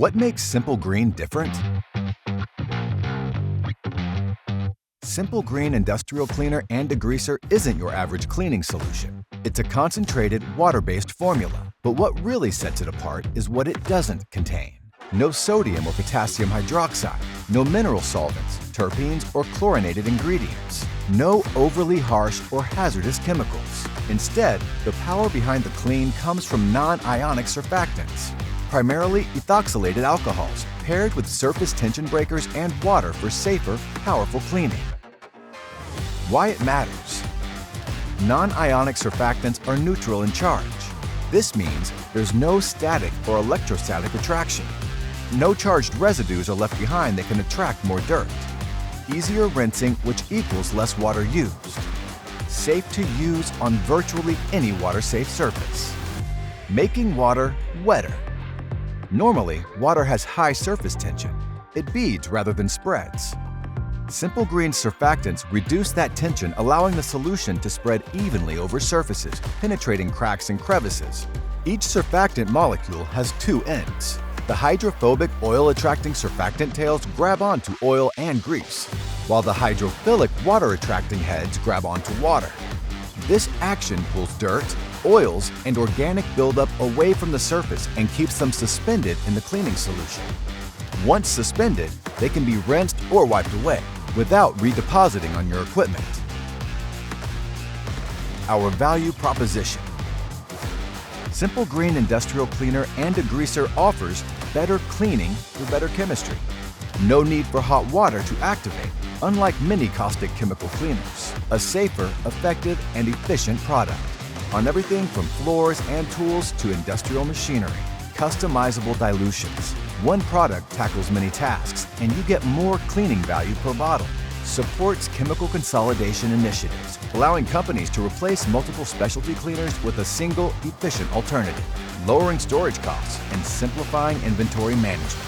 What makes Simple Green different? Simple Green Industrial Cleaner and Degreaser isn't your average cleaning solution. It's a concentrated, water-based formula. But what really sets it apart is what it doesn't contain. No sodium or potassium hydroxide, no mineral solvents, terpenes, or chlorinated ingredients. No overly harsh or hazardous chemicals. Instead, the power behind the clean comes from non-ionic surfactants, primarily ethoxylated alcohols, paired with surface tension breakers and water for safer, powerful cleaning. Why it matters. Non-ionic surfactants are neutral in charge. This means there's no static or electrostatic attraction. No charged residues are left behind that can attract more dirt. Easier rinsing, which equals less water used. Safe to use on virtually any water-safe surface. Making water wetter. Normally, water has high surface tension. It beads rather than spreads. Simple Green's surfactants reduce that tension, allowing the solution to spread evenly over surfaces, penetrating cracks and crevices. Each surfactant molecule has two ends. The hydrophobic oil-attracting surfactant tails grab onto oil and grease, while the hydrophilic water-attracting heads grab onto water. This action pulls dirt, oils, and organic buildup away from the surface and keeps them suspended in the cleaning solution. Once suspended, they can be rinsed or wiped away without redepositing on your equipment. Our value proposition. Simple Green Industrial Cleaner and Degreaser offers better cleaning through better chemistry. No need for hot water to activate, unlike many caustic chemical cleaners. A safer, effective, and efficient product. On everything from floors and tools to industrial machinery. Customizable dilutions. One product tackles many tasks, and you get more cleaning value per bottle. Supports chemical consolidation initiatives, allowing companies to replace multiple specialty cleaners with a single, efficient alternative, lowering storage costs and simplifying inventory management.